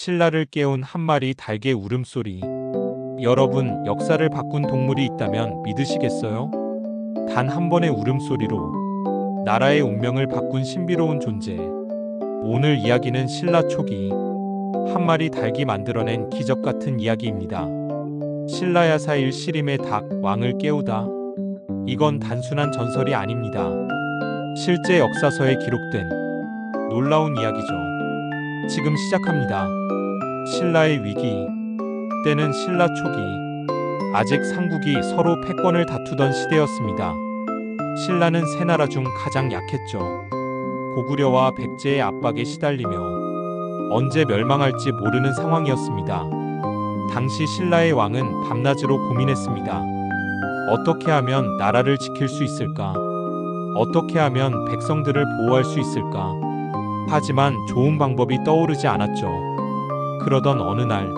신라를 깨운 한 마리 닭의 울음소리. 여러분, 역사를 바꾼 동물이 있다면 믿으시겠어요? 단 한 번의 울음소리로 나라의 운명을 바꾼 신비로운 존재. 오늘 이야기는 신라 초기 한 마리 닭이 만들어낸 기적 같은 이야기입니다. 신라야사일 시림의 닭 왕을 깨우다. 이건 단순한 전설이 아닙니다. 실제 역사서에 기록된 놀라운 이야기죠. 지금 시작합니다. 신라의 위기. 때는 신라 초기. 아직 삼국이 서로 패권을 다투던 시대였습니다. 신라는 세 나라 중 가장 약했죠. 고구려와 백제의 압박에 시달리며 언제 멸망할지 모르는 상황이었습니다. 당시 신라의 왕은 밤낮으로 고민했습니다. 어떻게 하면 나라를 지킬 수 있을까? 어떻게 하면 백성들을 보호할 수 있을까? 하지만 좋은 방법이 떠오르지 않았죠. 그러던 어느 날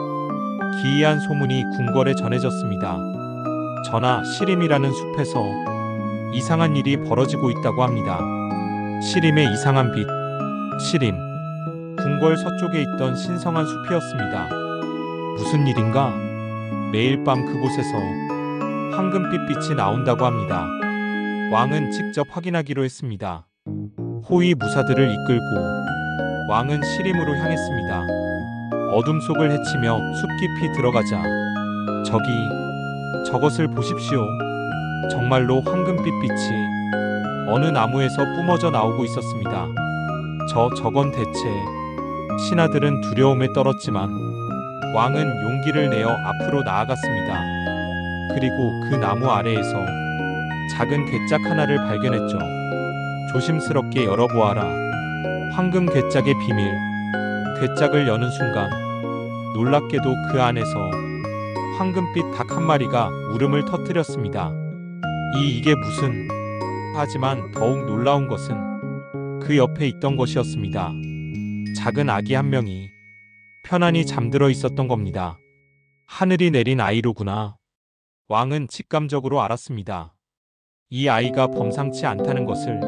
기이한 소문이 궁궐에 전해졌습니다. 전하, 시림이라는 숲에서 이상한 일이 벌어지고 있다고 합니다. 시림의 이상한 빛. 시림. 궁궐 서쪽에 있던 신성한 숲이었습니다. 무슨 일인가? 매일 밤 그곳에서 황금빛 빛이 나온다고 합니다. 왕은 직접 확인하기로 했습니다. 호위 무사들을 이끌고 왕은 시림으로 향했습니다. 어둠 속을 헤치며 숲 깊이 들어가자 저것을 보십시오. 정말로 황금빛 빛이 어느 나무에서 뿜어져 나오고 있었습니다. 저건 대체. 신하들은 두려움에 떨었지만 왕은 용기를 내어 앞으로 나아갔습니다. 그리고 그 나무 아래에서 작은 괴짝 하나를 발견했죠. 조심스럽게 열어보아라. 황금 괴짝의 비밀. 괴짝을 여는 순간 놀랍게도 그 안에서 황금빛 닭 한 마리가 울음을 터뜨렸습니다. 이게 무슨... 하지만 더욱 놀라운 것은 그 옆에 있던 것이었습니다. 작은 아기 한 명이 편안히 잠들어 있었던 겁니다. 하늘이 내린 아이로구나. 왕은 직감적으로 알았습니다. 이 아이가 범상치 않다는 것을.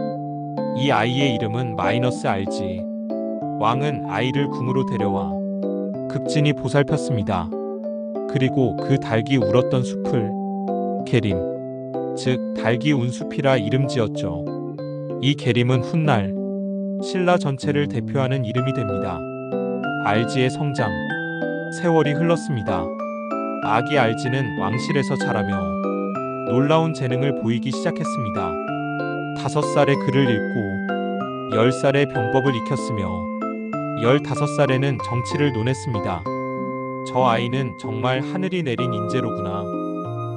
이 아이의 이름은 마이너스 RG. 왕은 아이를 궁으로 데려와 극진히 보살폈습니다. 그리고 그 닭이 울었던 숲을 계림, 즉 닭이 운 숲이라 이름 지었죠. 이 계림은 훗날 신라 전체를 대표하는 이름이 됩니다. RG의 성장. 세월이 흘렀습니다. 아기 RG는 왕실에서 자라며 놀라운 재능을 보이기 시작했습니다. 5살에 글을 읽고 10살에 병법을 익혔으며 15살에는 정치를 논했습니다. 저 아이는 정말 하늘이 내린 인재로구나.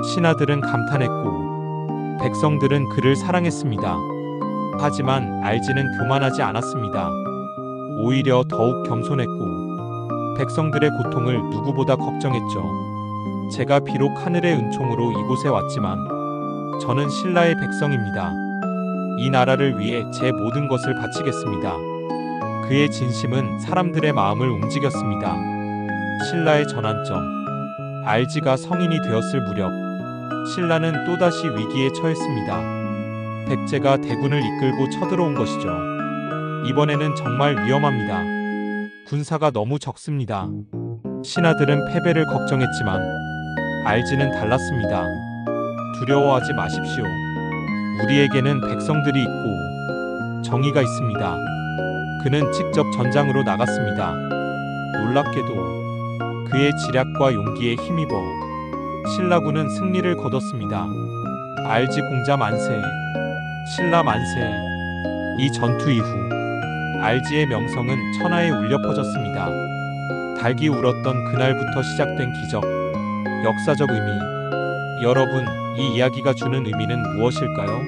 신하들은 감탄했고 백성들은 그를 사랑했습니다. 하지만 RG는 교만하지 않았습니다. 오히려 더욱 겸손했고 백성들의 고통을 누구보다 걱정했죠. 제가 비록 하늘의 은총으로 이곳에 왔지만 저는 신라의 백성입니다. 이 나라를 위해 제 모든 것을 바치겠습니다. 그의 진심은 사람들의 마음을 움직였습니다. 신라의 전환점. RG가 성인이 되었을 무렵 신라는 또다시 위기에 처했습니다. 백제가 대군을 이끌고 쳐들어온 것이죠. 이번에는 정말 위험합니다. 군사가 너무 적습니다. 신하들은 패배를 걱정했지만 RG는 달랐습니다. 두려워하지 마십시오. 우리에게는 백성들이 있고 정의가 있습니다. 그는 직접 전장으로 나갔습니다. 놀랍게도 그의 지략과 용기에 힘입어 신라군은 승리를 거뒀습니다. RG 공자 만세, 신라 만세. 이 전투 이후 RG의 명성은 천하에 울려 퍼졌습니다. 닭이 울었던 그날부터 시작된 기적, 역사적 의미. 여러분, 이 이야기가 주는 의미는 무엇일까요?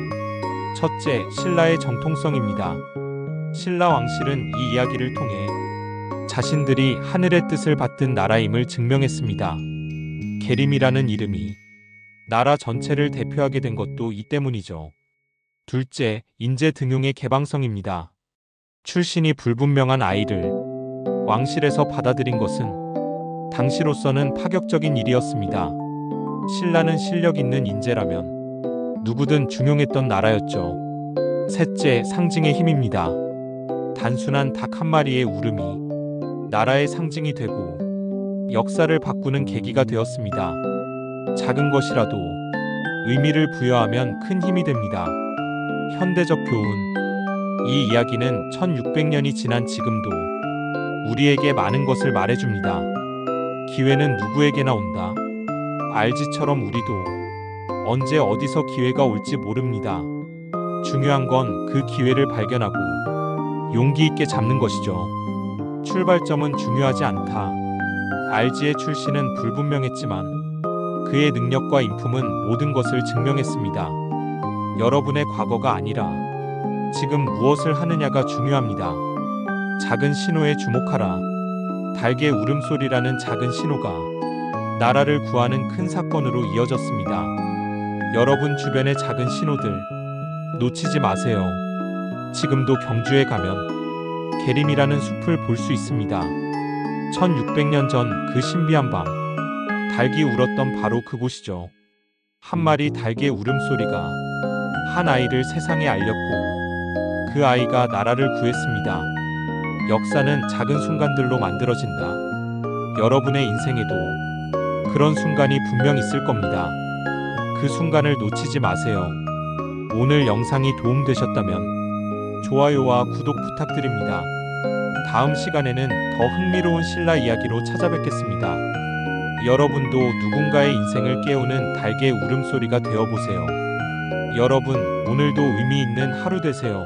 첫째, 신라의 정통성입니다. 신라 왕실은 이 이야기를 통해 자신들이 하늘의 뜻을 받든 나라임을 증명했습니다. 계림이라는 이름이 나라 전체를 대표하게 된 것도 이 때문이죠. 둘째, 인재 등용의 개방성입니다. 출신이 불분명한 아이를 왕실에서 받아들인 것은 당시로서는 파격적인 일이었습니다. 신라는 실력 있는 인재라면 누구든 중용했던 나라였죠. 셋째, 상징의 힘입니다. 단순한 닭 한 마리의 울음이 나라의 상징이 되고 역사를 바꾸는 계기가 되었습니다. 작은 것이라도 의미를 부여하면 큰 힘이 됩니다. 현대적 교훈. 이 이야기는 1600년이 지난 지금도 우리에게 많은 것을 말해줍니다. 기회는 누구에게나 온다. 알지처럼 우리도 언제 어디서 기회가 올지 모릅니다. 중요한 건 그 기회를 발견하고 용기 있게 잡는 것이죠. 출발점은 중요하지 않다. RG의 출신은 불분명했지만 그의 능력과 인품은 모든 것을 증명했습니다. 여러분의 과거가 아니라 지금 무엇을 하느냐가 중요합니다. 작은 신호에 주목하라. 닭의 울음소리라는 작은 신호가 나라를 구하는 큰 사건으로 이어졌습니다. 여러분 주변의 작은 신호들 놓치지 마세요. 지금도 경주에 가면 계림이라는 숲을 볼 수 있습니다. 1600년 전 그 신비한 밤, 닭이 울었던 바로 그곳이죠. 한 마리 닭의 울음소리가 한 아이를 세상에 알렸고 그 아이가 나라를 구했습니다. 역사는 작은 순간들로 만들어진다. 여러분의 인생에도 그런 순간이 분명 있을 겁니다. 그 순간을 놓치지 마세요. 오늘 영상이 도움되셨다면 좋아요와 구독 부탁드립니다. 다음 시간에는 더 흥미로운 신라 이야기로 찾아뵙겠습니다. 여러분도 누군가의 인생을 깨우는 닭의 울음소리가 되어보세요. 여러분, 오늘도 의미 있는 하루 되세요.